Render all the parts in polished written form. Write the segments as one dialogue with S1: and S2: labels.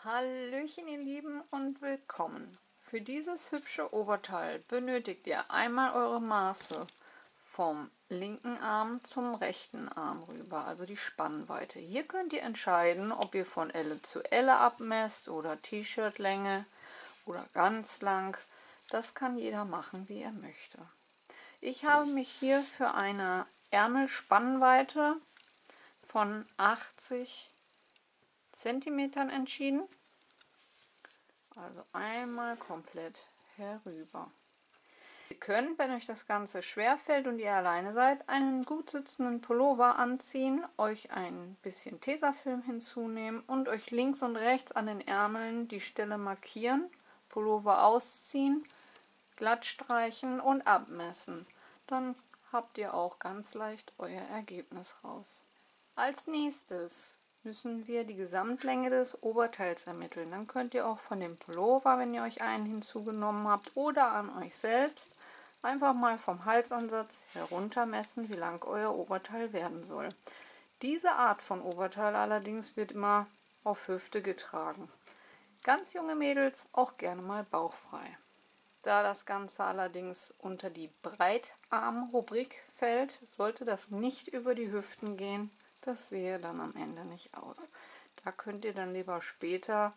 S1: Hallöchen ihr Lieben und willkommen. Für dieses hübsche Oberteil benötigt ihr einmal eure Maße vom linken Arm zum rechten Arm rüber, also die Spannweite. Hier könnt ihr entscheiden, ob ihr von Elle zu Elle abmesst oder T-Shirt-Länge oder ganz lang. Das kann jeder machen, wie er möchte. Ich habe mich hier für eine Ärmelspannweite von 80 cm entschieden. Also einmal komplett herüber. Ihr könnt, wenn euch das Ganze schwerfällt und ihr alleine seid, einen gut sitzenden Pullover anziehen, euch ein bisschen Tesafilm hinzunehmen und euch links und rechts an den Ärmeln die Stelle markieren, Pullover ausziehen, glatt streichen und abmessen. Dann habt ihr auch ganz leicht euer Ergebnis raus. Als nächstes müssen wir die Gesamtlänge des Oberteils ermitteln. Dann könnt ihr auch von dem Pullover, wenn ihr euch einen hinzugenommen habt, oder an euch selbst einfach mal vom Halsansatz herunter messen, wie lang euer Oberteil werden soll. Diese Art von Oberteil allerdings wird immer auf Hüfte getragen. Ganz junge Mädels auch gerne mal bauchfrei. Da das Ganze allerdings unter die Breitarm-Rubrik fällt, sollte das nicht über die Hüften gehen. Das sehe dann am Ende nicht aus. Da könnt ihr dann lieber später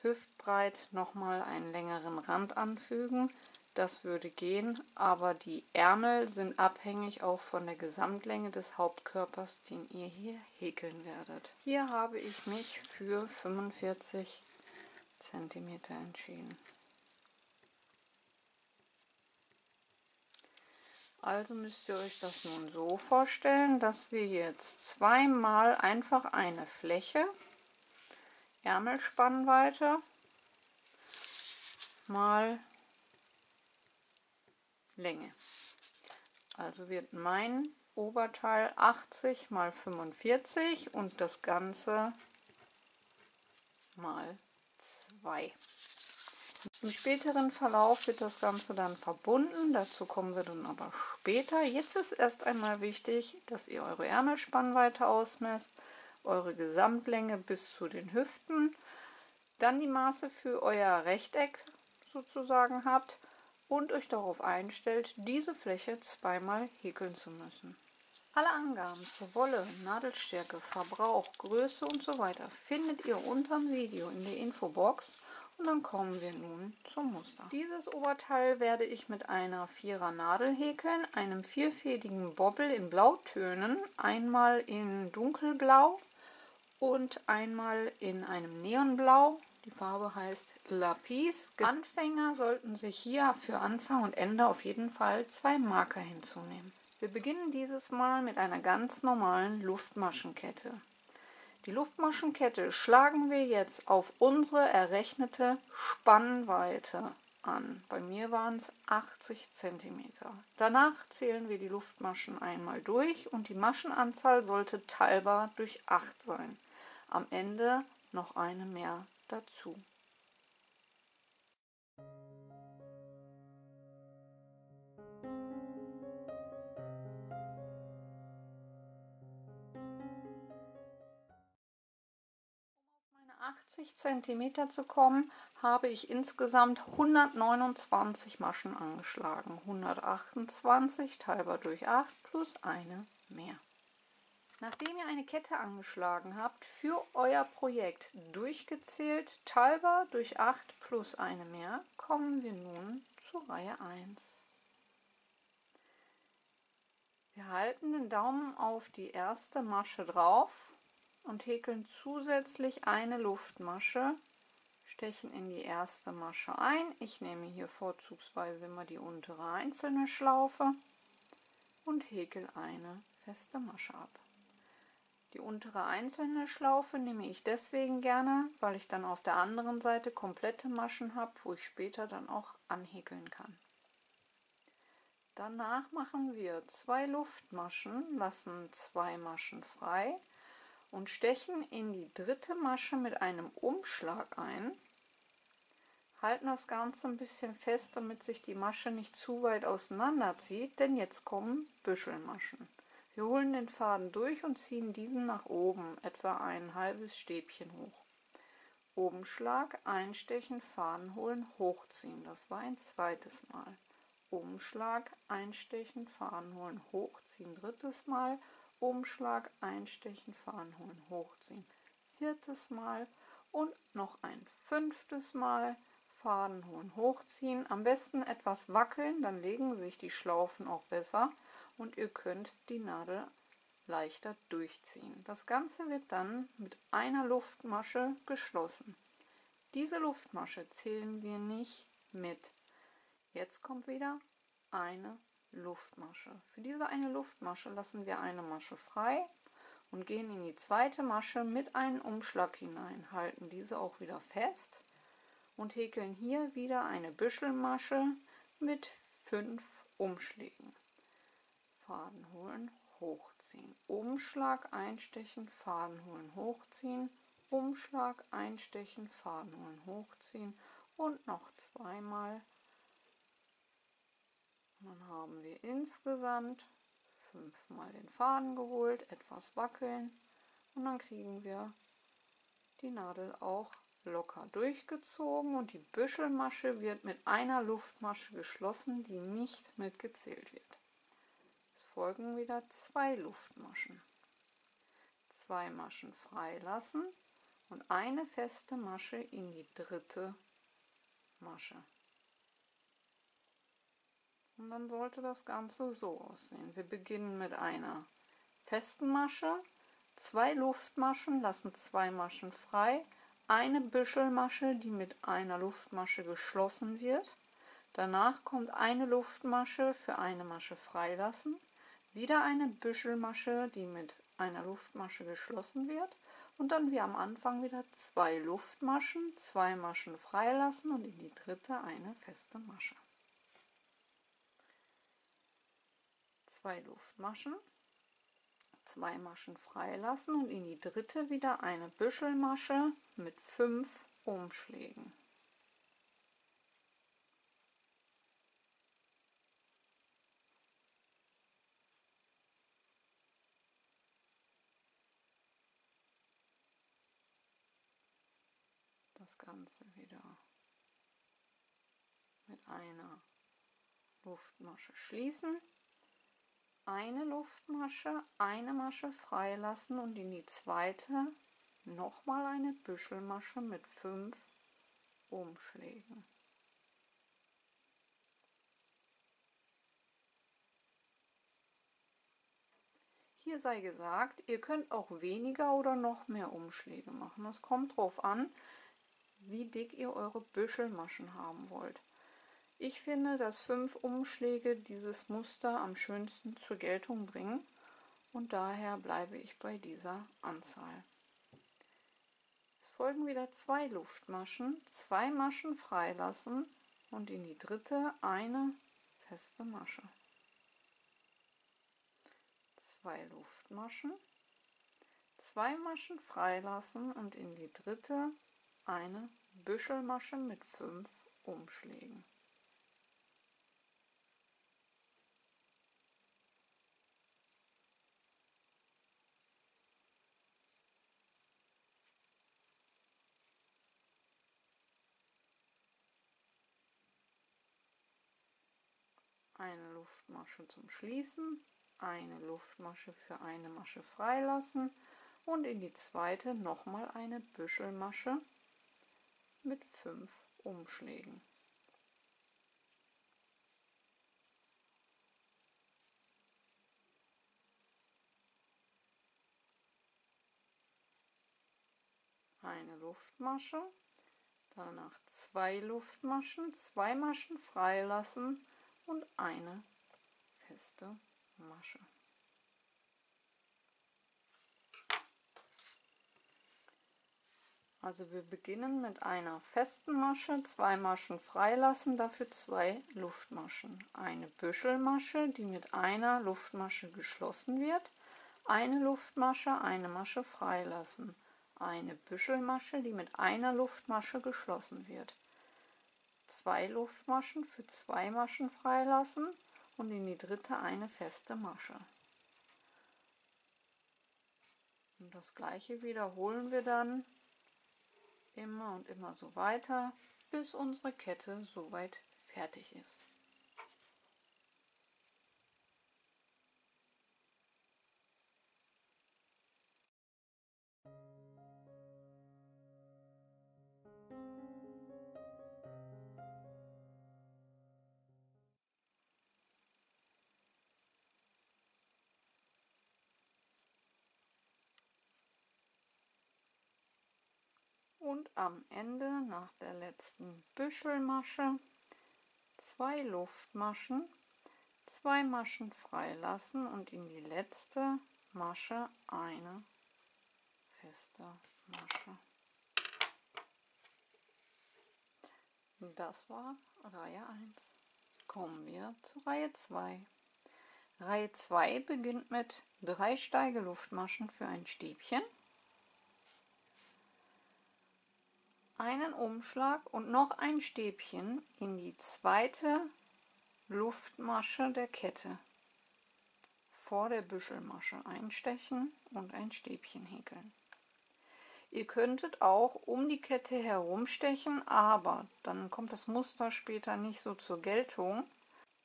S1: hüftbreit nochmal einen längeren Rand anfügen. Das würde gehen, aber die Ärmel sind abhängig auch von der Gesamtlänge des Hauptkörpers, den ihr hier häkeln werdet. Hier habe ich mich für 45 cm entschieden. Also müsst ihr euch das nun so vorstellen, dass wir jetzt zweimal einfach eine Fläche, Ärmelspannweite, mal Länge. Also wird mein Oberteil 80 mal 45 und das Ganze mal 2. Im späteren Verlauf wird das Ganze dann verbunden, dazu kommen wir dann aber später. Jetzt ist erst einmal wichtig, dass ihr eure Ärmelspannweite ausmesst, eure Gesamtlänge bis zu den Hüften, dann die Maße für euer Rechteck sozusagen habt und euch darauf einstellt, diese Fläche zweimal häkeln zu müssen. Alle Angaben zur Wolle, Nadelstärke, Verbrauch, Größe und so weiter findet ihr unter dem Video in der Infobox. Und dann kommen wir nun zum Muster. Dieses Oberteil werde ich mit einer 4er Nadel häkeln, einem vierfädigen Bobbel in Blautönen, einmal in dunkelblau und einmal in einem Neonblau. Die Farbe heißt Lapis. Anfänger sollten sich hier für Anfang und Ende auf jeden Fall 2 Marker hinzunehmen. Wir beginnen dieses Mal mit einer ganz normalen Luftmaschenkette. Die Luftmaschenkette schlagen wir jetzt auf unsere errechnete Spannweite an. Bei mir waren es 80 cm. Danach zählen wir die Luftmaschen einmal durch und die Maschenanzahl sollte teilbar durch 8 sein. Am Ende noch eine mehr dazu. Um auf meine 80 cm zu kommen, habe ich insgesamt 129 Maschen angeschlagen. 128 teilbar durch 8 plus eine mehr. Nachdem ihr eine Kette angeschlagen habt, für euer Projekt durchgezählt, teilbar durch 8 plus eine mehr, kommen wir nun zur Reihe 1. Wir halten den Daumen auf die erste Masche drauf und häkeln zusätzlich eine Luftmasche, stechen in die erste Masche ein. Ich nehme hier vorzugsweise immer die untere einzelne Schlaufe und häkel eine feste Masche ab. Die untere einzelne Schlaufe nehme ich deswegen gerne, weil ich dann auf der anderen Seite komplette Maschen habe, wo ich später dann auch anhäkeln kann. Danach machen wir 2 Luftmaschen, lassen 2 Maschen frei und stechen in die dritte Masche mit einem Umschlag ein. Halten das Ganze ein bisschen fest, damit sich die Masche nicht zu weit auseinander zieht, denn jetzt kommen Büschelmaschen. Wir holen den Faden durch und ziehen diesen nach oben, etwa ein halbes Stäbchen hoch. Umschlag, einstechen, Faden holen, hochziehen. Das war ein zweites Mal. Umschlag, einstechen, Faden holen, hochziehen. Drittes Mal. Umschlag, einstechen, Faden holen, hochziehen. Viertes Mal und noch ein fünftes Mal. Faden holen, hochziehen. Am besten etwas wackeln, dann legen sich die Schlaufen auch besser und ihr könnt die Nadel leichter durchziehen. Das Ganze wird dann mit einer Luftmasche geschlossen. Diese Luftmasche zählen wir nicht mit. Jetzt kommt wieder eine Luftmasche. Für diese eine Luftmasche lassen wir eine Masche frei und gehen in die zweite Masche mit einem Umschlag hinein, halten diese auch wieder fest und häkeln hier wieder eine Büschelmasche mit 5 Umschlägen. Faden holen, hochziehen, Umschlag einstechen, Faden holen, hochziehen, Umschlag einstechen, Faden holen, hochziehen und noch zweimal. Dann haben wir insgesamt 5 Mal den Faden geholt, etwas wackeln und dann kriegen wir die Nadel auch locker durchgezogen und die Büschelmasche wird mit einer Luftmasche geschlossen, die nicht mitgezählt wird. Es folgen wieder 2 Luftmaschen. 2 Maschen freilassen und eine feste Masche in die dritte Masche. Und dann sollte das Ganze so aussehen. Wir beginnen mit einer festen Masche, 2 Luftmaschen, lassen 2 Maschen frei, eine Büschelmasche, die mit einer Luftmasche geschlossen wird. Danach kommt eine Luftmasche für eine Masche freilassen, wieder eine Büschelmasche, die mit einer Luftmasche geschlossen wird und dann wie am Anfang wieder 2 Luftmaschen, 2 Maschen freilassen und in die dritte eine feste Masche. 2 Luftmaschen, 2 Maschen freilassen und in die dritte wieder eine Büschelmasche mit 5 Umschlägen. Das Ganze wieder mit einer Luftmasche schließen, eine Luftmasche, eine Masche freilassen und in die zweite nochmal eine Büschelmasche mit 5 Umschlägen. Hier sei gesagt, ihr könnt auch weniger oder noch mehr Umschläge machen. Es kommt darauf an, wie dick ihr eure Büschelmaschen haben wollt. Ich finde, dass 5 Umschläge dieses Muster am schönsten zur Geltung bringen und daher bleibe ich bei dieser Anzahl. Es folgen wieder 2 Luftmaschen, 2 Maschen freilassen und in die dritte eine feste Masche. 2 Luftmaschen, 2 Maschen freilassen und in die dritte eine Büschelmasche mit 5 Umschlägen. Eine Luftmasche zum Schließen, eine Luftmasche für eine Masche freilassen und in die zweite nochmal eine Büschelmasche mit 5 Umschlägen. Eine Luftmasche, danach 2 Luftmaschen, 2 Maschen freilassen und eine feste Masche. Also wir beginnen mit einer festen Masche, 2 Maschen freilassen, dafür 2 Luftmaschen. Eine Büschelmasche, die mit einer Luftmasche geschlossen wird, eine Luftmasche, eine Masche freilassen. Eine Büschelmasche, die mit einer Luftmasche geschlossen wird. 2 Luftmaschen für 2 Maschen freilassen und in die dritte eine feste Masche. Und das gleiche wiederholen wir dann immer und immer so weiter, bis unsere Kette soweit fertig ist. Und am Ende, nach der letzten Büschelmasche, 2 Luftmaschen, 2 Maschen freilassen und in die letzte Masche eine feste Masche. Das war Reihe 1. Kommen wir zu Reihe 2. Reihe 2 beginnt mit 3 Steigeluftmaschen für ein Stäbchen, einen Umschlag und noch ein Stäbchen in die zweite Luftmasche der Kette. Vor der Büschelmasche einstechen und ein Stäbchen häkeln. Ihr könntet auch um die Kette herumstechen, aber dann kommt das Muster später nicht so zur Geltung,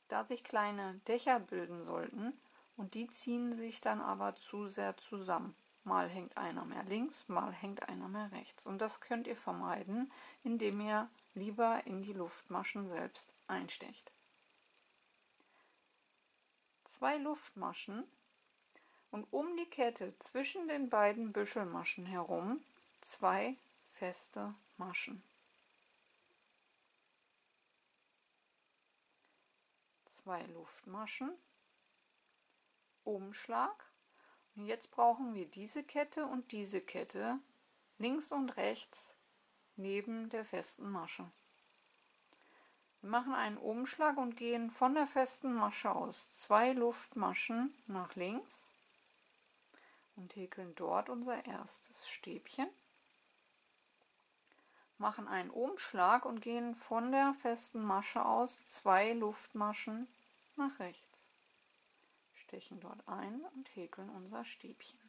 S1: da sich kleine Dächer bilden sollten und die ziehen sich dann aber zu sehr zusammen. Mal hängt einer mehr links, mal hängt einer mehr rechts. Und das könnt ihr vermeiden, indem ihr lieber in die Luftmaschen selbst einstecht. 2 Luftmaschen und um die Kette zwischen den beiden Büschelmaschen herum 2 feste Maschen. 2 Luftmaschen, Umschlag. Und jetzt brauchen wir diese Kette und diese Kette links und rechts neben der festen Masche. Wir machen einen Umschlag und gehen von der festen Masche aus 2 Luftmaschen nach links und häkeln dort unser erstes Stäbchen. Machen einen Umschlag und gehen von der festen Masche aus 2 Luftmaschen nach rechts. Stechen dort ein und häkeln unser Stäbchen.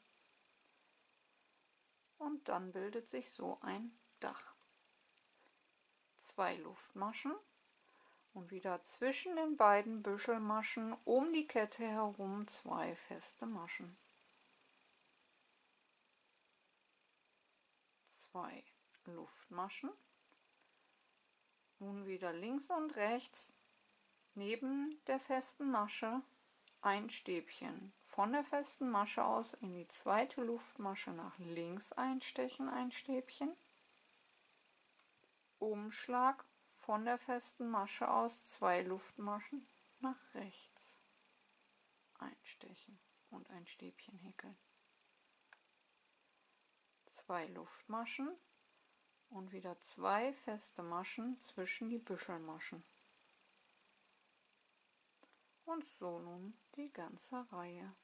S1: Und dann bildet sich so ein Dach. 2 Luftmaschen und wieder zwischen den beiden Büschelmaschen um die Kette herum 2 feste Maschen. 2 Luftmaschen. Nun wieder links und rechts neben der festen Masche ein Stäbchen. Von der festen Masche aus in die zweite Luftmasche nach links einstechen, ein Stäbchen. Umschlag von der festen Masche aus 2 Luftmaschen nach rechts einstechen und ein Stäbchen häkeln. 2 Luftmaschen und wieder 2 feste Maschen zwischen die Büschelmaschen. Und so nun die ganze Reihe.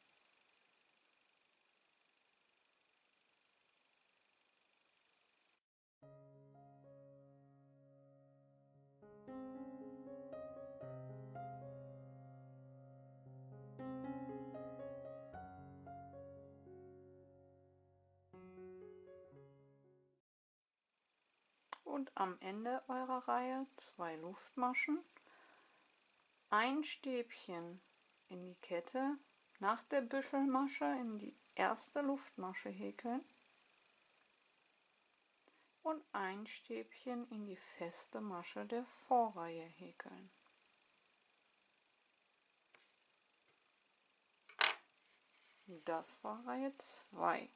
S1: Und am Ende eurer Reihe 2 Luftmaschen, ein Stäbchen in die Kette, nach der Büschelmasche in die erste Luftmasche häkeln und ein Stäbchen in die feste Masche der Vorreihe häkeln. Das war Reihe 2.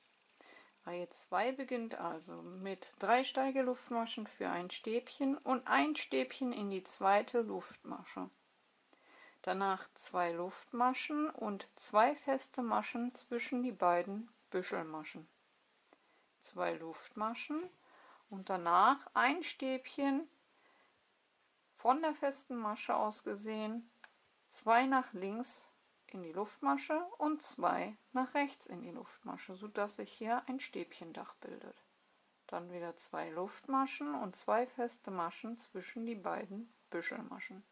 S1: Reihe 2 beginnt also mit 3 Steigeluftmaschen für ein Stäbchen und ein Stäbchen in die zweite Luftmasche. Danach 2 Luftmaschen und 2 feste Maschen zwischen die beiden Büschelmaschen. 2 Luftmaschen und danach ein Stäbchen von der festen Masche aus gesehen, 2 nach links in die Luftmasche und 2 nach rechts in die Luftmasche, sodass sich hier ein Stäbchendach bildet. Dann wieder 2 Luftmaschen und 2 feste Maschen zwischen die beiden Büschelmaschen.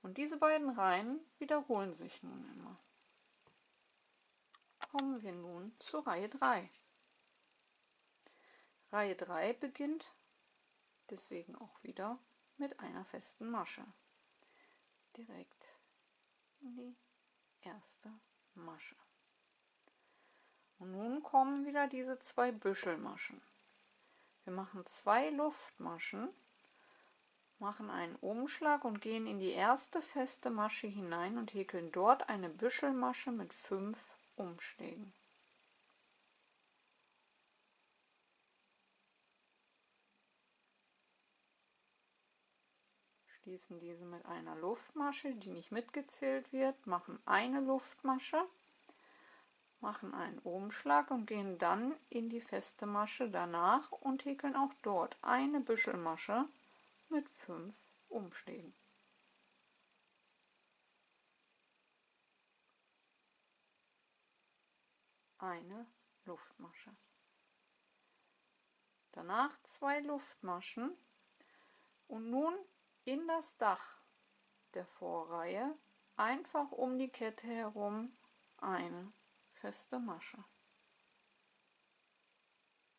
S1: Und diese beiden Reihen wiederholen sich nun immer. Kommen wir nun zur Reihe 3. Reihe 3 beginnt deswegen auch wieder mit einer festen Masche. Direkt in die erste Masche. Und nun kommen wieder diese 2 Büschelmaschen. Wir machen 2 Luftmaschen, machen einen Umschlag und gehen in die erste feste Masche hinein und häkeln dort eine Büschelmasche mit 5 Umschlägen. Schließen diese mit einer Luftmasche, die nicht mitgezählt wird, machen eine Luftmasche, machen einen Umschlag und gehen dann in die feste Masche danach und häkeln auch dort eine Büschelmasche mit 5 Umschlägen. Eine Luftmasche. Danach 2 Luftmaschen und nun in das Dach der Vorreihe einfach um die Kette herum eine feste Masche.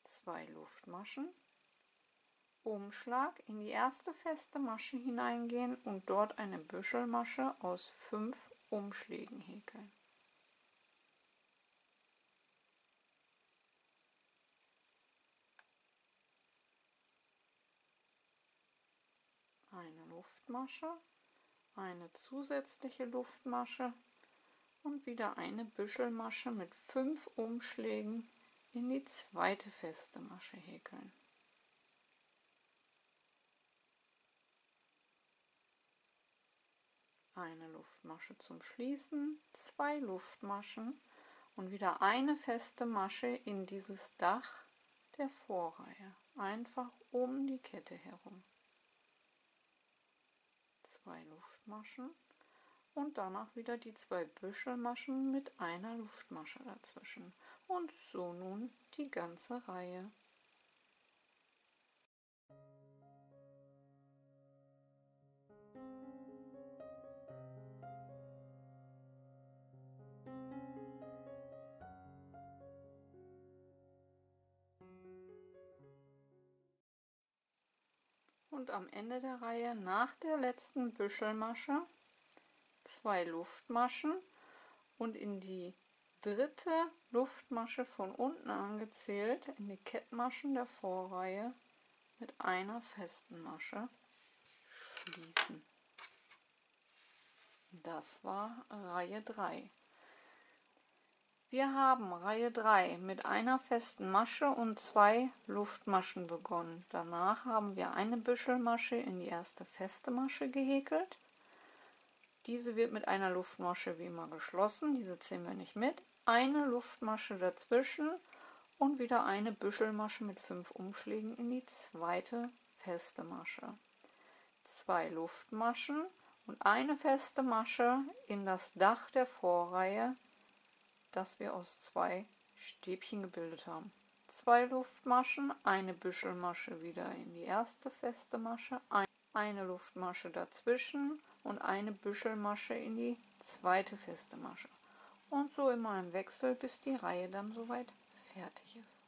S1: 2 Luftmaschen, Umschlag, in die erste feste Masche hineingehen und dort eine Büschelmasche aus 5 Umschlägen häkeln. Eine Luftmasche, eine zusätzliche Luftmasche und wieder eine Büschelmasche mit 5 Umschlägen in die zweite feste Masche häkeln. Eine Luftmasche zum Schließen, 2 Luftmaschen und wieder eine feste Masche in dieses Dach der Vorreihe, einfach um die Kette herum. 2 Luftmaschen und danach wieder die 2 Büschelmaschen mit einer Luftmasche dazwischen und so nun die ganze Reihe. Und am Ende der Reihe nach der letzten Büschelmasche 2 Luftmaschen und in die dritte Luftmasche von unten angezählt, in die Kettmaschen der Vorreihe mit einer festen Masche schließen. Das war Reihe 3. Wir haben Reihe 3 mit einer festen Masche und 2 Luftmaschen begonnen. Danach haben wir eine Büschelmasche in die erste feste Masche gehäkelt. Diese wird mit einer Luftmasche wie immer geschlossen, diese zählen wir nicht mit. Eine Luftmasche dazwischen und wieder eine Büschelmasche mit 5 Umschlägen in die zweite feste Masche. 2 Luftmaschen und eine feste Masche in das Dach der Vorreihe, das wir aus 2 Stäbchen gebildet haben. 2 Luftmaschen, eine Büschelmasche wieder in die erste feste Masche, eine Luftmasche dazwischen und eine Büschelmasche in die zweite feste Masche. Und so immer im Wechsel, bis die Reihe dann soweit fertig ist.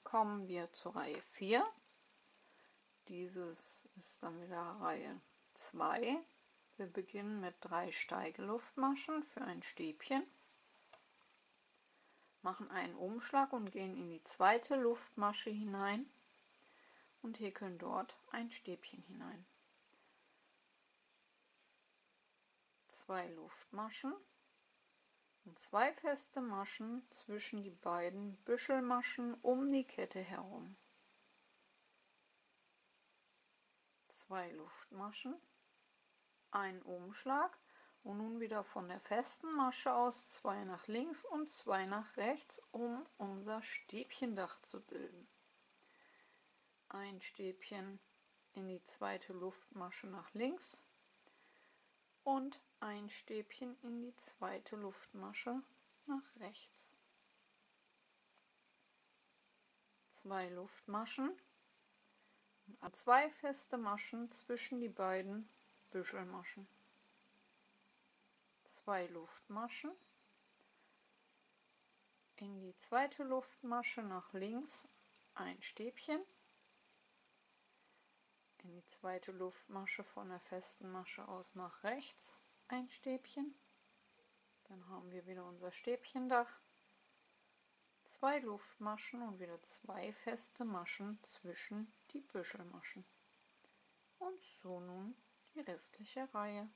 S1: Kommen wir zur Reihe 4. Dieses ist dann wieder Reihe 2. Wir beginnen mit 3 Steigeluftmaschen für ein Stäbchen, machen einen Umschlag und gehen in die zweite Luftmasche hinein und häkeln dort ein Stäbchen hinein. 2 Luftmaschen und 2 feste Maschen zwischen die beiden Büschelmaschen um die Kette herum. 2 Luftmaschen, ein Umschlag und nun wieder von der festen Masche aus 2 nach links und 2 nach rechts, um unser Stäbchendach zu bilden. Ein Stäbchen in die zweite Luftmasche nach links und ein Stäbchen in die zweite Luftmasche nach rechts. 2 Luftmaschen, 2 feste Maschen zwischen die beiden Büschelmaschen. 2 Luftmaschen, in die zweite Luftmasche nach links ein Stäbchen, in die zweite Luftmasche von der festen Masche aus nach rechts ein Stäbchen, dann haben wir wieder unser Stäbchendach, 2 Luftmaschen und wieder 2 feste Maschen zwischen die Büschelmaschen. Und so nun die restliche Reihe.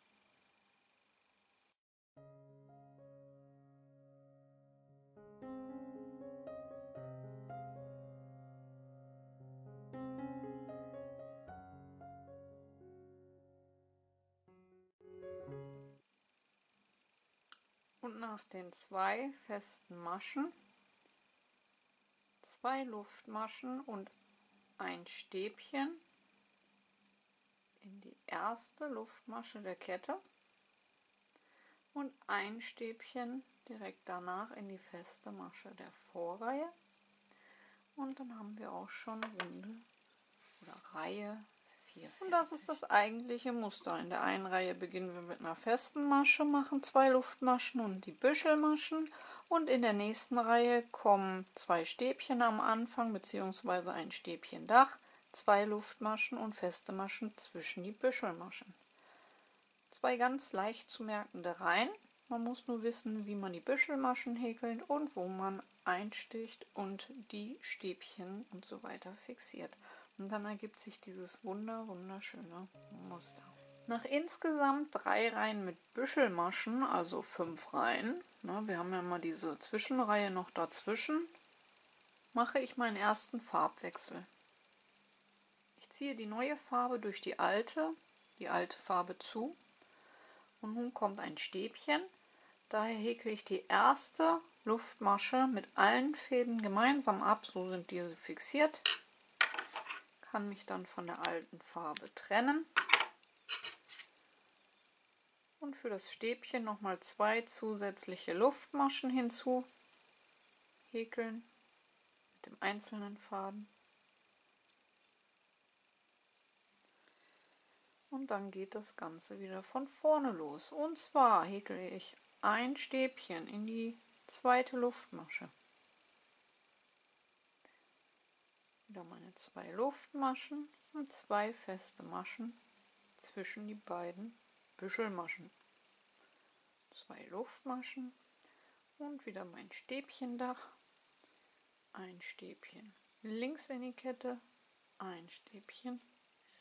S1: Und nach den 2 festen Maschen 2 Luftmaschen und ein Stäbchen in die erste Luftmasche der Kette und ein Stäbchen direkt danach in die feste Masche der Vorreihe. Und dann haben wir auch schon Runde oder Reihe 4. Und das ist das eigentliche Muster. In der einen Reihe beginnen wir mit einer festen Masche, machen 2 Luftmaschen und die Büschelmaschen. Und in der nächsten Reihe kommen 2 Stäbchen am Anfang bzw. ein Stäbchendach, 2 Luftmaschen und feste Maschen zwischen die Büschelmaschen. 2 ganz leicht zu merkende Reihen. Man muss nur wissen, wie man die Büschelmaschen häkelt und wo man einsticht und die Stäbchen und so weiter fixiert. Und dann ergibt sich dieses wunderschöne Muster. Nach insgesamt 3 Reihen mit Büschelmaschen, also 5 Reihen, wir haben ja mal diese Zwischenreihe noch dazwischen, mache ich meinen ersten Farbwechsel. Ich ziehe die neue Farbe durch die alte Farbe zu und nun kommt ein Stäbchen. Daher häkle ich die erste Luftmasche mit allen Fäden gemeinsam ab, so sind diese fixiert. Kann mich dann von der alten Farbe trennen. Und für das Stäbchen nochmal 2 zusätzliche Luftmaschen hinzu häkeln mit dem einzelnen Faden. Und dann geht das Ganze wieder von vorne los. Und zwar häkle ich ein Stäbchen in die zweite Luftmasche. Wieder meine 2 Luftmaschen und 2 feste Maschen zwischen die beiden Büschelmaschen. 2 Luftmaschen und wieder mein Stäbchendach. Ein Stäbchen links in die Kette, ein Stäbchen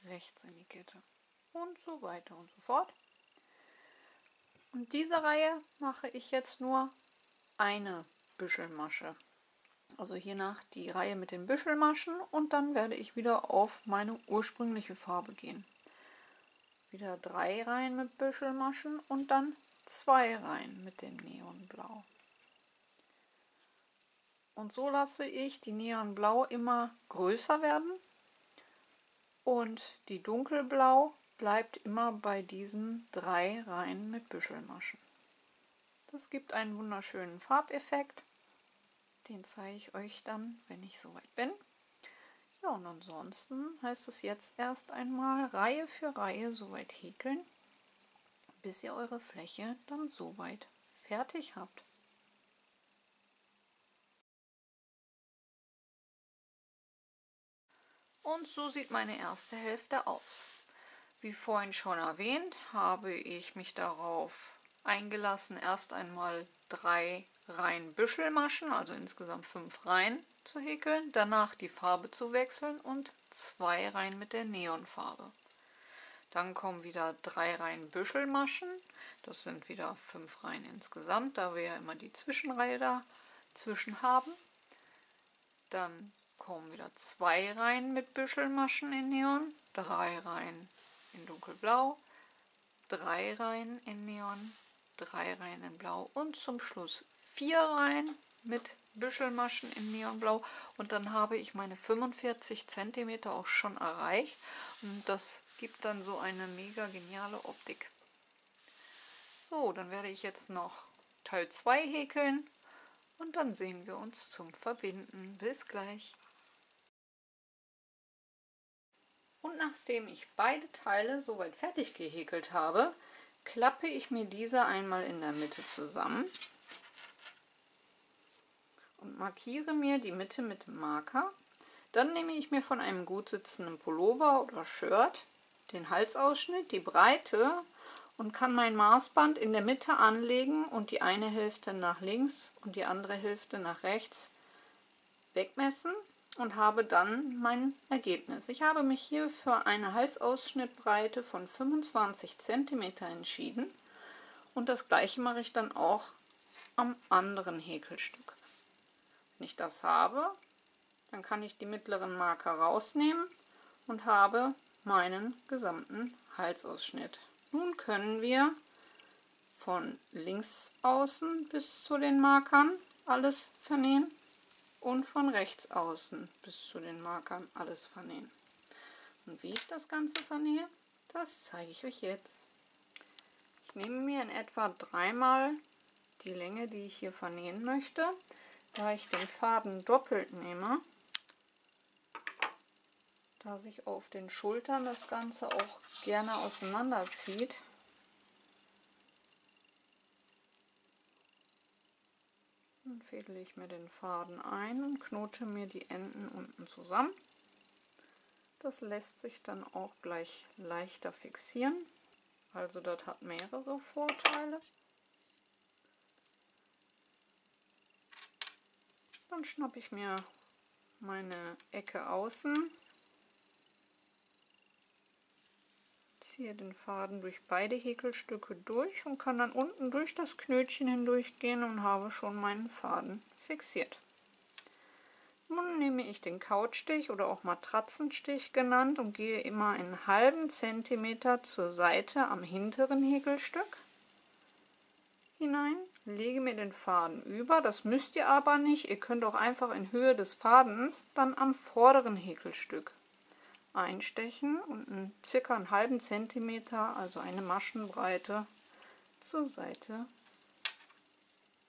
S1: rechts in die Kette. Und so weiter und so fort. Und diese Reihe mache ich jetzt nur eine Büschelmasche. Also hiernach die Reihe mit den Büschelmaschen und dann werde ich wieder auf meine ursprüngliche Farbe gehen. Wieder 3 Reihen mit Büschelmaschen und dann 2 Reihen mit dem Neonblau. Und so lasse ich die Neonblau immer größer werden und die Dunkelblau bleibt immer bei diesen 3 Reihen mit Büschelmaschen. Das gibt einen wunderschönen Farbeffekt. Den zeige ich euch dann, wenn ich soweit bin. Ja, und ansonsten heißt es jetzt erst einmal Reihe für Reihe soweit häkeln, bis ihr eure Fläche dann soweit fertig habt. Und so sieht meine erste Hälfte aus. Wie vorhin schon erwähnt, habe ich mich darauf eingelassen, erst einmal 3 Reihen Büschelmaschen, also insgesamt 5 Reihen zu häkeln, danach die Farbe zu wechseln und 2 Reihen mit der Neonfarbe. Dann kommen wieder 3 Reihen Büschelmaschen, das sind wieder 5 Reihen insgesamt, da wir ja immer die Zwischenreihe dazwischen haben. Dann kommen wieder 2 Reihen mit Büschelmaschen in Neon, 3 Reihen in Dunkelblau, 3 Reihen in Neon, 3 Reihen in Blau und zum Schluss 4 Reihen mit Büschelmaschen in Neonblau und dann habe ich meine 45 cm auch schon erreicht und das gibt dann so eine mega geniale Optik. So, dann werde ich jetzt noch Teil 2 häkeln und dann sehen wir uns zum Verbinden. Bis gleich! Und nachdem ich beide Teile soweit fertig gehäkelt habe, klappe ich mir diese einmal in der Mitte zusammen und markiere mir die Mitte mit dem Marker. Dann nehme ich mir von einem gut sitzenden Pullover oder Shirt den Halsausschnitt, die Breite und kann mein Maßband in der Mitte anlegen und die eine Hälfte nach links und die andere Hälfte nach rechts wegmessen und habe dann mein Ergebnis. Ich habe mich hier für eine Halsausschnittbreite von 25 cm entschieden und das gleiche mache ich dann auch am anderen Häkelstück. Wenn ich das habe, dann kann ich die mittleren Marker rausnehmen und habe meinen gesamten Halsausschnitt. Nun können wir von links außen bis zu den Markern alles vernähen und von rechts außen bis zu den Markern alles vernähen. Und wie ich das Ganze vernähe, das zeige ich euch jetzt. Ich nehme mir in etwa 3-mal die Länge, die ich hier vernähen möchte. Da ich den Faden doppelt nehme, da sich auf den Schultern das Ganze auch gerne auseinanderzieht, dann fädle ich mir den Faden ein und knote mir die Enden unten zusammen. Das lässt sich dann auch gleich leichter fixieren, also das hat mehrere Vorteile. Dann schnappe ich mir meine Ecke außen, ziehe den Faden durch beide Häkelstücke durch und kann dann unten durch das Knötchen hindurch gehen und habe schon meinen Faden fixiert. Nun nehme ich den Couchstich oder auch Matratzenstich genannt und gehe immer einen halben Zentimeter zur Seite am hinteren Häkelstück hinein, lege mir den Faden über, das müsst ihr aber nicht, ihr könnt auch einfach in Höhe des Fadens dann am vorderen Häkelstück einstechen und circa einen halben Zentimeter, also eine Maschenbreite, zur Seite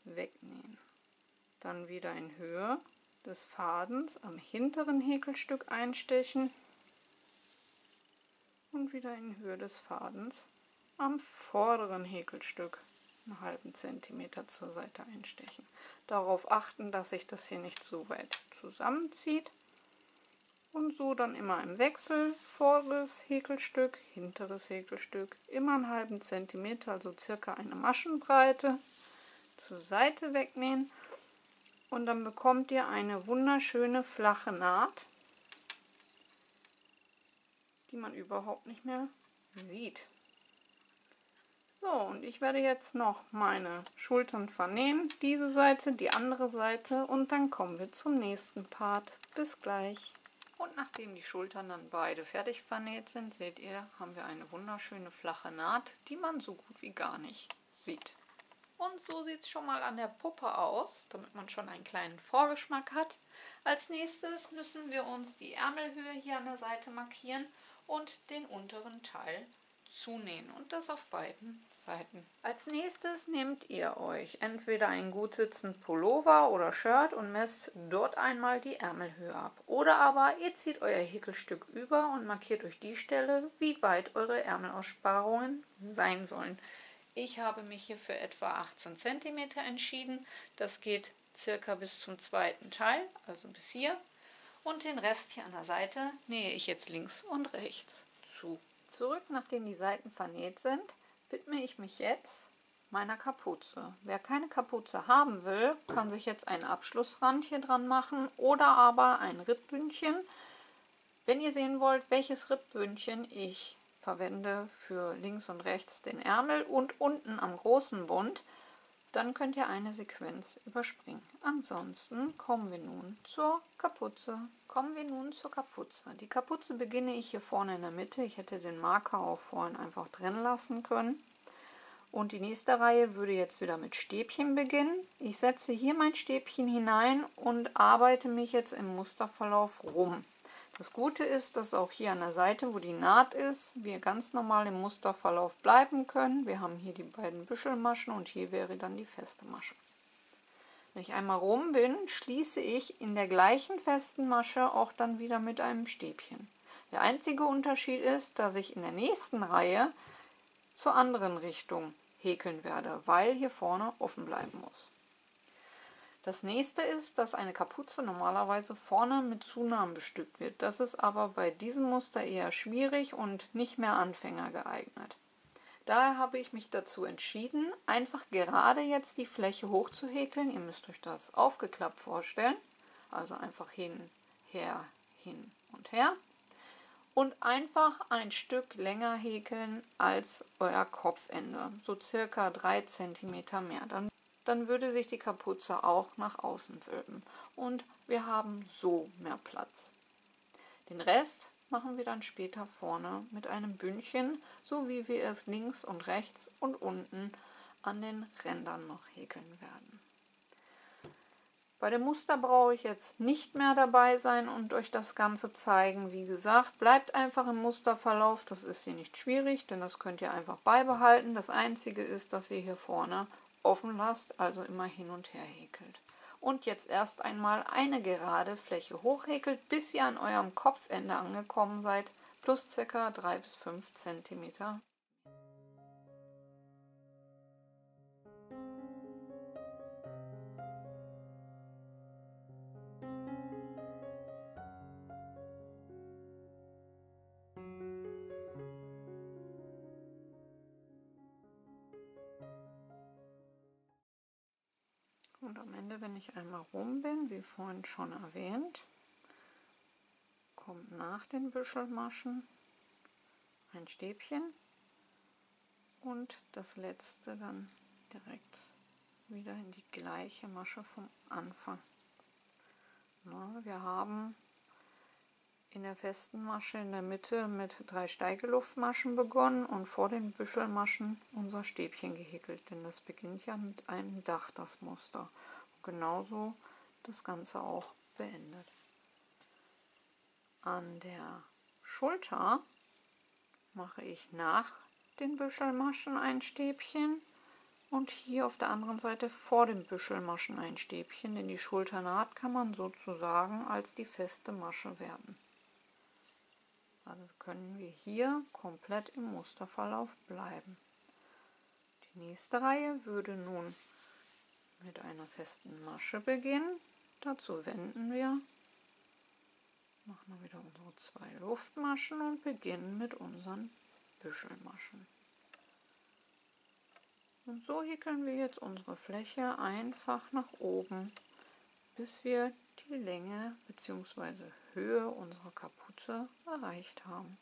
S1: wegnähen. Dann wieder in Höhe des Fadens am hinteren Häkelstück einstechen und wieder in Höhe des Fadens am vorderen Häkelstück einen halben Zentimeter zur Seite einstechen. Darauf achten, dass sich das hier nicht so weit zusammenzieht. Und so dann immer im Wechsel, vorderes Häkelstück, hinteres Häkelstück, immer einen halben Zentimeter, also circa eine Maschenbreite, zur Seite wegnähen. Und dann bekommt ihr eine wunderschöne flache Naht, die man überhaupt nicht mehr sieht. So, und ich werde jetzt noch meine Schultern vernähen, diese Seite, die andere Seite und dann kommen wir zum nächsten Part. Bis gleich. Und nachdem die Schultern dann beide fertig vernäht sind, seht ihr, haben wir eine wunderschöne flache Naht, die man so gut wie gar nicht sieht. Und so sieht es schon mal an der Puppe aus, damit man schon einen kleinen Vorgeschmack hat. Als nächstes müssen wir uns die Ärmelhöhe hier an der Seite markieren und den unteren Teil zunähen und das auf beiden Seiten. Als nächstes nehmt ihr euch entweder einen gut sitzenden Pullover oder Shirt und messt dort einmal die Ärmelhöhe ab. Oder aber ihr zieht euer Häkelstück über und markiert euch die Stelle, wie weit eure Ärmelaussparungen sein sollen. Ich habe mich hier für etwa 18 cm entschieden. Das geht circa bis zum zweiten Teil, also bis hier. Und den Rest hier an der Seite nähe ich jetzt links und rechts zu. Zurück, nachdem die Seiten vernäht sind, widme ich mich jetzt meiner Kapuze. Wer keine Kapuze haben will, kann sich jetzt einen Abschlussrand hier dran machen oder aber ein Ribbündchen. Wenn ihr sehen wollt, welches Ribbündchen ich verwende für links und rechts den Ärmel und unten am großen Bund, dann könnt ihr eine Sequenz überspringen. Ansonsten kommen wir nun zur Kapuze. Die Kapuze beginne ich hier vorne in der Mitte. Ich hätte den Marker auch vorhin einfach drin lassen können. Und die nächste Reihe würde jetzt wieder mit Stäbchen beginnen. Ich setze hier mein Stäbchen hinein und arbeite mich jetzt im Musterverlauf rum. Das Gute ist, dass auch hier an der Seite, wo die Naht ist, wir ganz normal im Musterverlauf bleiben können. Wir haben hier die beiden Büschelmaschen und hier wäre dann die feste Masche. Wenn ich einmal rum bin, schließe ich in der gleichen festen Masche auch dann wieder mit einem Stäbchen. Der einzige Unterschied ist, dass ich in der nächsten Reihe zur anderen Richtung häkeln werde, weil hier vorne offen bleiben muss. Das nächste ist, dass eine Kapuze normalerweise vorne mit Zunahmen bestückt wird. Das ist aber bei diesem Muster eher schwierig und nicht mehr Anfänger geeignet. Daher habe ich mich dazu entschieden, einfach gerade jetzt die Fläche hochzuhäkeln. Ihr müsst euch das aufgeklappt vorstellen, also einfach hin, her, hin und her. Und einfach ein Stück länger häkeln als euer Kopfende, so circa 3 cm mehr. Dann würde sich die Kapuze auch nach außen wölben und wir haben so mehr Platz. Den Rest machen wir dann später vorne mit einem Bündchen, so wie wir es links und rechts und unten an den Rändern noch häkeln werden. Bei dem Muster brauche ich jetzt nicht mehr dabei sein und euch das Ganze zeigen. Wie gesagt, bleibt einfach im Musterverlauf, das ist hier nicht schwierig, denn das könnt ihr einfach beibehalten. Das Einzige ist, dass ihr hier vorne offen lasst, also immer hin und her häkelt. Und jetzt erst einmal eine gerade Fläche hochhäkelt, bis ihr an eurem Kopfende angekommen seid, plus ca. 3 bis 5 cm. Und am Ende, wenn ich einmal rum bin, wie vorhin schon erwähnt, kommt nach den Büschelmaschen ein Stäbchen und das letzte dann direkt wieder in die gleiche Masche vom Anfang. Na, wir haben in der festen Masche in der Mitte mit 3 Steigeluftmaschen begonnen und vor den Büschelmaschen unser Stäbchen gehäkelt, denn das beginnt ja mit einem Dach, das Muster. Und genauso das Ganze auch beendet. An der Schulter mache ich nach den Büschelmaschen ein Stäbchen und hier auf der anderen Seite vor den Büschelmaschen ein Stäbchen, denn die Schulternaht kann man sozusagen als die feste Masche werten. Also können wir hier komplett im Musterverlauf bleiben. Die nächste Reihe würde nun mit einer festen Masche beginnen. Dazu wenden wir, machen wir wieder unsere 2 Luftmaschen und beginnen mit unseren Büschelmaschen. Und so häkeln wir jetzt unsere Fläche einfach nach oben, bis wir die Länge bzw. Höhe unserer Kapuze erreicht haben.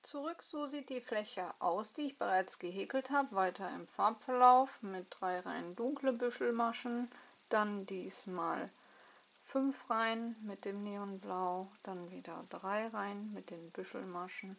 S1: Zurück, so sieht die Fläche aus, die ich bereits gehäkelt habe, weiter im Farbverlauf mit 3 Reihen dunkle Büschelmaschen, dann diesmal 5 Reihen mit dem Neonblau, dann wieder 3 Reihen mit den Büschelmaschen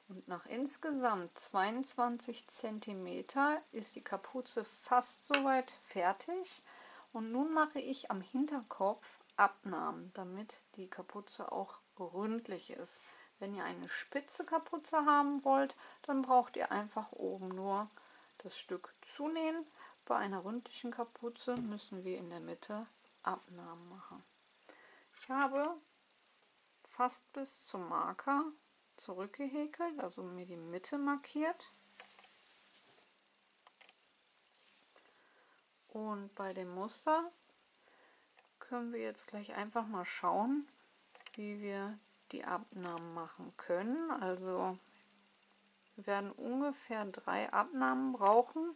S1: und nach insgesamt 22 cm ist die Kapuze fast soweit fertig und nun mache ich am Hinterkopf Abnahmen, damit die Kapuze auch ründlich ist. Wenn ihr eine spitze Kapuze haben wollt, dann braucht ihr einfach oben nur das Stück zunähen. Bei einer ründlichen Kapuze müssen wir in der Mitte Abnahmen machen. Ich habe fast bis zum Marker zurückgehäkelt, also mir die Mitte markiert. Und bei dem Muster können wir jetzt gleich einfach mal schauen, wie wir die Abnahmen machen können. Also wir werden ungefähr 3 Abnahmen brauchen,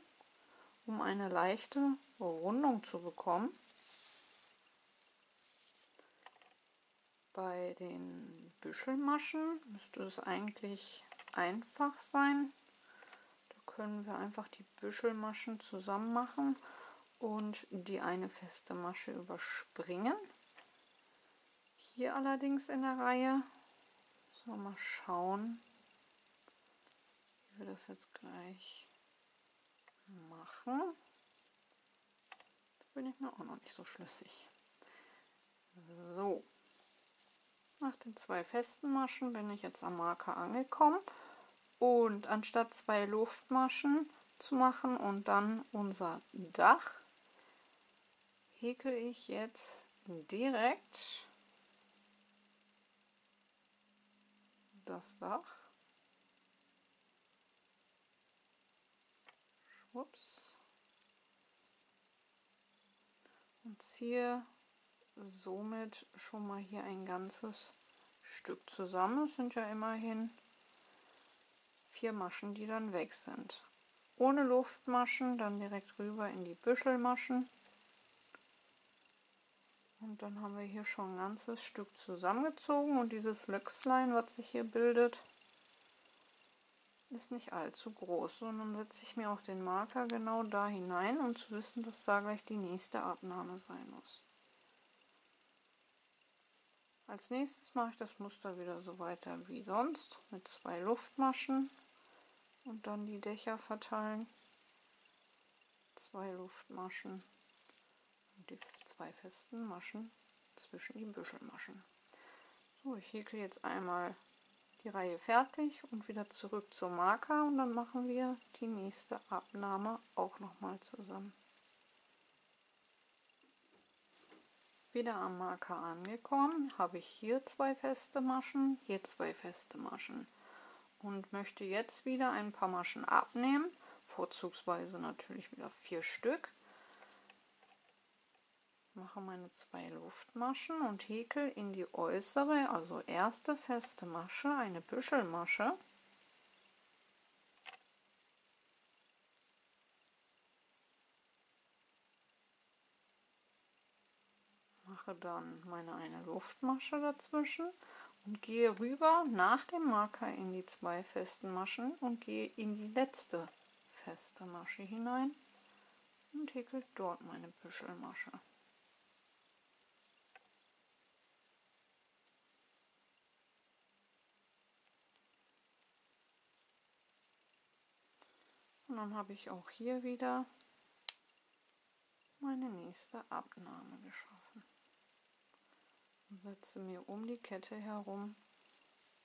S1: um eine leichte Rundung zu bekommen. Bei den Büschelmaschen müsste es eigentlich einfach sein. Da können wir einfach die Büschelmaschen zusammen machen und die eine feste Masche überspringen. Hier allerdings in der Reihe, so mal schauen, wie wir das jetzt gleich machen. Da bin ich mir auch noch nicht so schlüssig. So. Nach den 2 festen Maschen bin ich jetzt am Marker angekommen und anstatt 2 Luftmaschen zu machen und dann unser Dach, häkel ich jetzt direkt das Dach ups, und ziehe somit schon mal hier ein ganzes Stück zusammen. Es sind ja immerhin 4 Maschen, die dann weg sind. Ohne Luftmaschen, dann direkt rüber in die Büschelmaschen. Und dann haben wir hier schon ein ganzes Stück zusammengezogen und dieses Löchslein, was sich hier bildet, ist nicht allzu groß, sondern setze ich mir auch den Marker genau da hinein, um zu wissen, dass da gleich die nächste Abnahme sein muss. Als nächstes mache ich das Muster wieder so weiter wie sonst mit 2 Luftmaschen und dann die Dächer verteilen. 2 Luftmaschen und die 2 festen Maschen zwischen die Büschelmaschen. So, ich häkle jetzt einmal die Reihe fertig und wieder zurück zum Marker und dann machen wir die nächste Abnahme auch nochmal zusammen. Wieder am Marker angekommen, habe ich hier 2 feste Maschen, hier 2 feste Maschen und möchte jetzt wieder ein paar Maschen abnehmen, vorzugsweise natürlich wieder 4 Stück. Mache meine 2 Luftmaschen und häkel in die äußere, also erste feste Masche, eine Büschelmasche. Mache dann meine eine Luftmasche dazwischen und gehe rüber nach dem Marker in die 2 festen Maschen und gehe in die letzte feste Masche hinein und häkel dort meine Büschelmasche. Und dann habe ich auch hier wieder meine nächste Abnahme geschaffen. Und setze mir um die Kette herum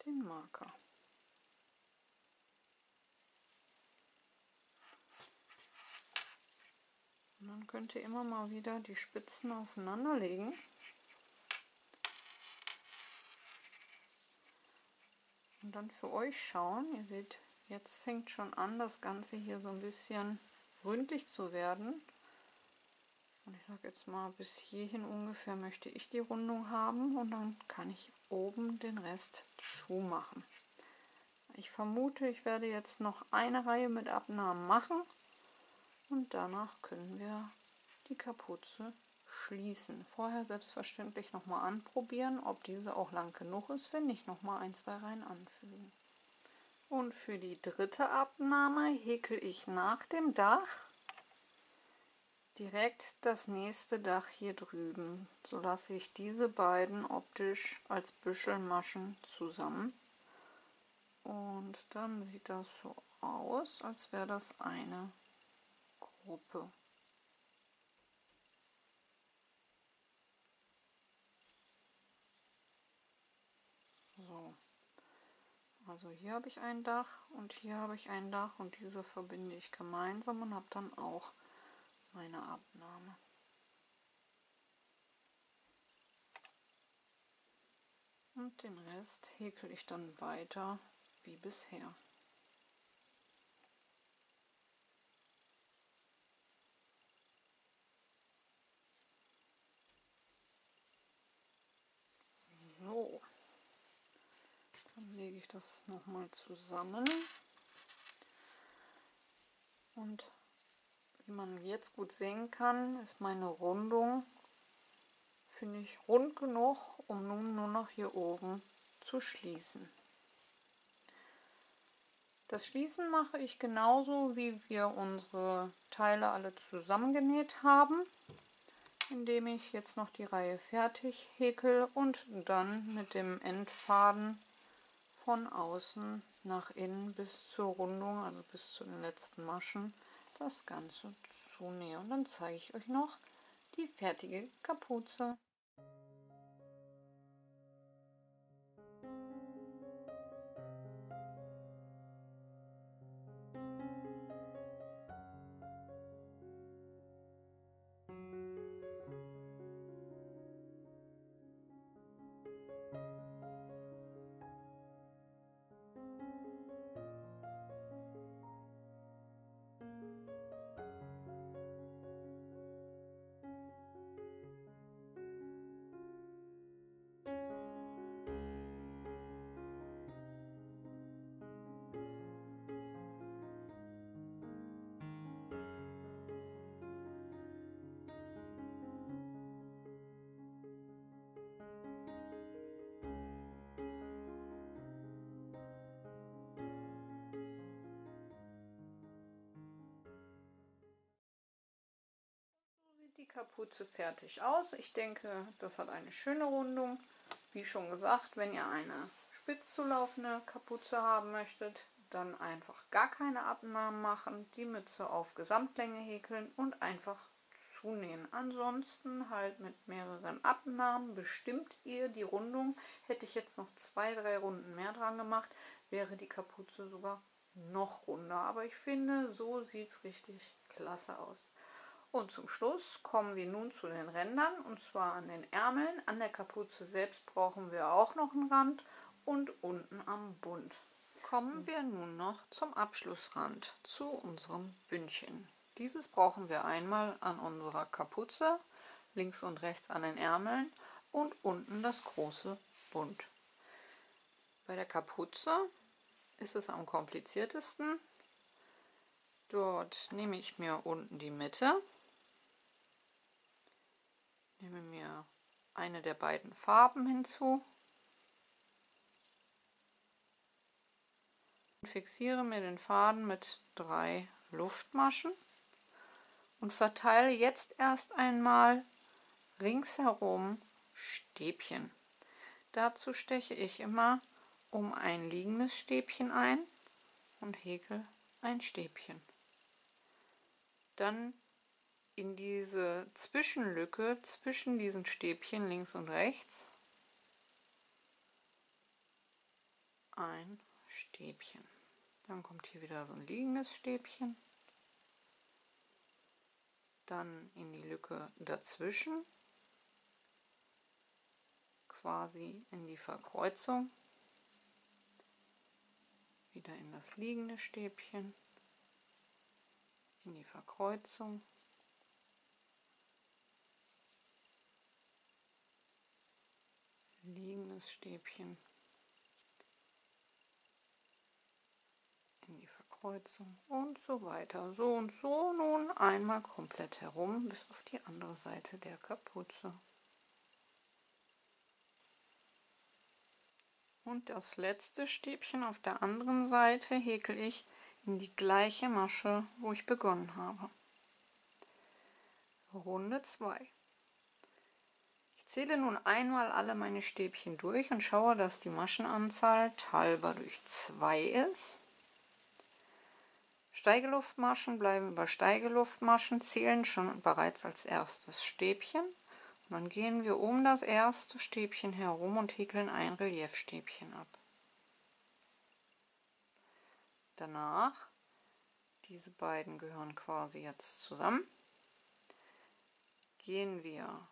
S1: den Marker. Und dann könnt ihr immer mal wieder die Spitzen aufeinander legen. Und dann für euch schauen. Ihr seht, jetzt fängt schon an, das Ganze hier so ein bisschen rundlich zu werden. Und ich sage jetzt mal, bis hierhin ungefähr möchte ich die Rundung haben und dann kann ich oben den Rest zumachen. Ich vermute, ich werde jetzt noch eine Reihe mit Abnahmen machen und danach können wir die Kapuze schließen. Vorher selbstverständlich nochmal anprobieren, ob diese auch lang genug ist, wenn nicht nochmal 1, 2 Reihen anfügen. Und für die dritte Abnahme häkel ich nach dem Dach direkt das nächste Dach hier drüben. So lasse ich diese beiden optisch als Büschelmaschen zusammen. Und dann sieht das so aus, als wäre das eine Gruppe. So. Also hier habe ich ein Dach und hier habe ich ein Dach und diese verbinde ich gemeinsam und habe dann auch meine Abnahme. Und den Rest häkel ich dann weiter wie bisher. So, dann lege ich das nochmal zusammen. Und wie man jetzt gut sehen kann, ist meine Rundung, finde ich, rund genug, um nun nur noch hier oben zu schließen. Das Schließen mache ich genauso, wie wir unsere Teile alle zusammengenäht haben, indem ich jetzt noch die Reihe fertig häkel und dann mit dem Endfaden von außen nach innen bis zur Rundung, also bis zu den letzten Maschen, das Ganze zunähe. Und dann zeige ich euch noch die fertige Kapuze. Kapuze fertig aus. Ich denke, das hat eine schöne Rundung. Wie schon gesagt, wenn ihr eine spitz zulaufende Kapuze haben möchtet, dann einfach gar keine Abnahmen machen, die Mütze auf Gesamtlänge häkeln und einfach zunähen. Ansonsten halt mit mehreren Abnahmen bestimmt ihr die Rundung. Hätte ich jetzt noch 2, 3 Runden mehr dran gemacht, wäre die Kapuze sogar noch runder. Aber ich finde, so sieht es richtig klasse aus. Und zum Schluss kommen wir nun zu den Rändern, und zwar an den Ärmeln. An der Kapuze selbst brauchen wir auch noch einen Rand und unten am Bund. Kommen wir nun noch zum Abschlussrand, zu unserem Bündchen. Dieses brauchen wir einmal an unserer Kapuze, links und rechts an den Ärmeln und unten das große Bund. Bei der Kapuze ist es am kompliziertesten. Dort nehme ich mir unten die Mitte, nehme mir eine der beiden Farben hinzu und fixiere mir den Faden mit 3 Luftmaschen und verteile jetzt erst einmal ringsherum Stäbchen. Dazu steche ich immer um ein liegendes Stäbchen ein und häkel ein Stäbchen. Dann in diese Zwischenlücke zwischen diesen Stäbchen links und rechts ein Stäbchen. Dann kommt hier wieder so ein liegendes Stäbchen. Dann in die Lücke dazwischen, quasi in die Verkreuzung, wieder in das liegende Stäbchen, in die Verkreuzung, liegendes Stäbchen, in die Verkreuzung und so weiter. So und so nun einmal komplett herum bis auf die andere Seite der Kapuze. Und das letzte Stäbchen auf der anderen Seite häkel ich in die gleiche Masche, wo ich begonnen habe. Runde 2. Ich zähle nun einmal alle meine Stäbchen durch und schaue, dass die Maschenanzahl teilbar durch 2 ist. Steigeluftmaschen bleiben über Steigeluftmaschen, zählen schon bereits als erstes Stäbchen. Und dann gehen wir um das erste Stäbchen herum und häkeln ein Reliefstäbchen ab. Danach, diese beiden gehören quasi jetzt zusammen, gehen wir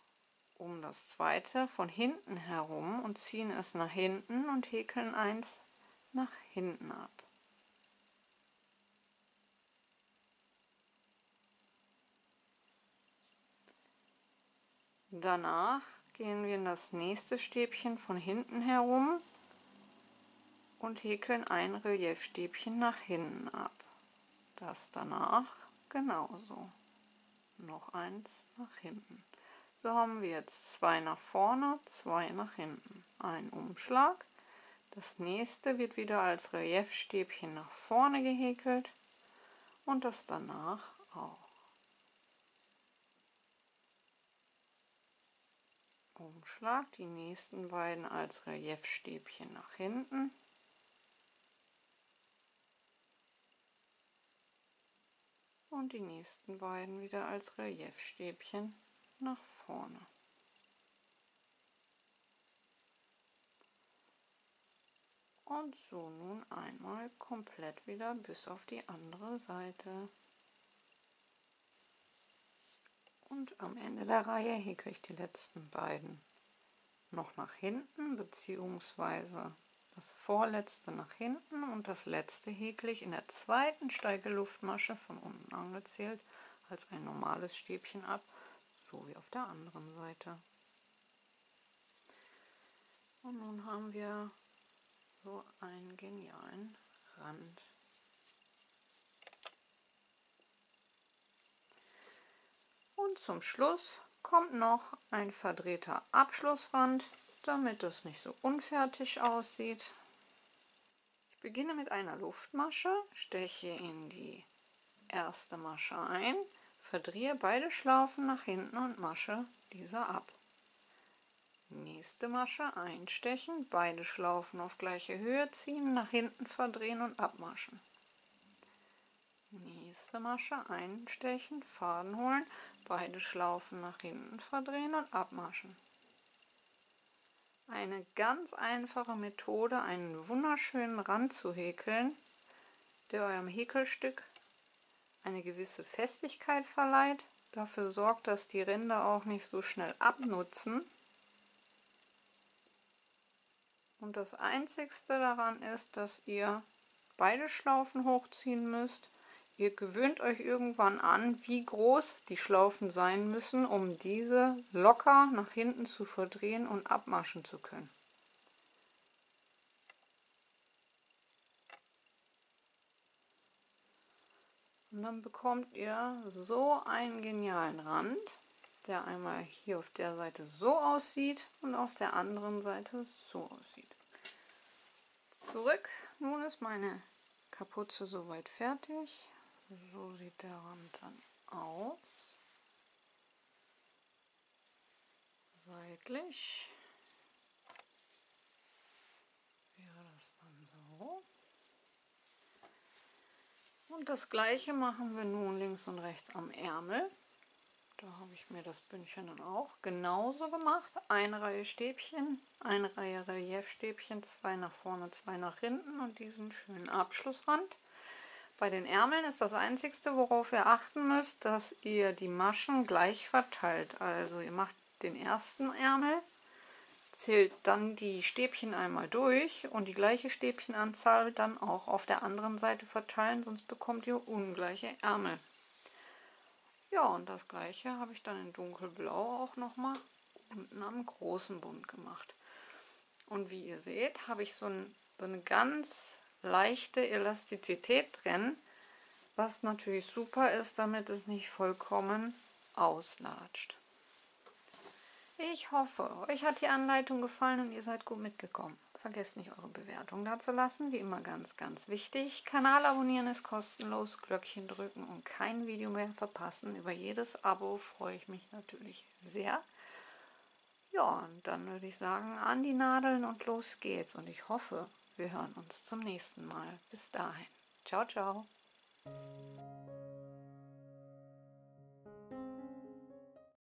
S1: um das zweite von hinten herum und ziehen es nach hinten und häkeln eins nach hinten ab. Danach gehen wir in das nächste Stäbchen von hinten herum und häkeln ein Reliefstäbchen nach hinten ab. Das danach genauso. Noch eins nach hinten. So haben wir jetzt 2 nach vorne, 2 nach hinten. Ein Umschlag. Das nächste wird wieder als Reliefstäbchen nach vorne gehäkelt und das danach auch. Umschlag, die nächsten beiden als Reliefstäbchen nach hinten. Und die nächsten beiden wieder als Reliefstäbchen nach vorne. Und so nun einmal komplett wieder bis auf die andere Seite. Und am Ende der Reihe häkle ich die letzten beiden noch nach hinten, beziehungsweise das vorletzte nach hinten und das letzte häkle ich in der zweiten Steigeluftmasche von unten angezählt als ein normales Stäbchen ab, so wie auf der anderen Seite. Und nun haben wir so einen genialen Rand. Und zum Schluss kommt noch ein verdrehter Abschlussrand, damit es nicht so unfertig aussieht. Ich beginne mit einer Luftmasche, steche in die erste Masche ein, Verdrehe beide Schlaufen nach hinten und masche diese ab. Nächste Masche einstechen, beide Schlaufen auf gleiche Höhe ziehen, nach hinten verdrehen und abmaschen. Nächste Masche einstechen, Faden holen, beide Schlaufen nach hinten verdrehen und abmaschen. Eine ganz einfache Methode, einen wunderschönen Rand zu häkeln, der eurem Häkelstück eine gewisse Festigkeit verleiht, dafür sorgt, dass die Ränder auch nicht so schnell abnutzen. Und das Einzigste daran ist, dass ihr beide Schlaufen hochziehen müsst. Ihr gewöhnt euch irgendwann an, wie groß die Schlaufen sein müssen, um diese locker nach hinten zu verdrehen und abmaschen zu können. Und dann bekommt ihr so einen genialen Rand, der einmal hier auf der Seite so aussieht und auf der anderen Seite so aussieht. Zurück, nun ist meine Kapuze soweit fertig. So sieht der Rand dann aus. Seitlich wäre das dann so. Und das gleiche machen wir nun links und rechts am Ärmel. Da habe ich mir das Bündchen dann auch genauso gemacht. Eine Reihe Stäbchen, eine Reihe Reliefstäbchen, 2 nach vorne, 2 nach hinten und diesen schönen Abschlussrand. Bei den Ärmeln ist das Einzige, worauf ihr achten müsst, dass ihr die Maschen gleich verteilt. Also ihr macht den ersten Ärmel, zählt dann die Stäbchen einmal durch und die gleiche Stäbchenanzahl dann auch auf der anderen Seite verteilen, sonst bekommt ihr ungleiche Ärmel. Ja, und das gleiche habe ich dann in dunkelblau auch nochmal unten am großen Bund gemacht. Und wie ihr seht, habe ich so eine ganz leichte Elastizität drin, was natürlich super ist, damit es nicht vollkommen auslatscht. Ich hoffe, euch hat die Anleitung gefallen und ihr seid gut mitgekommen. Vergesst nicht, eure Bewertung da zu lassen, wie immer ganz, ganz wichtig. Kanal abonnieren ist kostenlos, Glöckchen drücken und kein Video mehr verpassen. Über jedes Abo freue ich mich natürlich sehr. Ja, und dann würde ich sagen, an die Nadeln und los geht's. Und ich hoffe, wir hören uns zum nächsten Mal. Bis dahin. Ciao, ciao.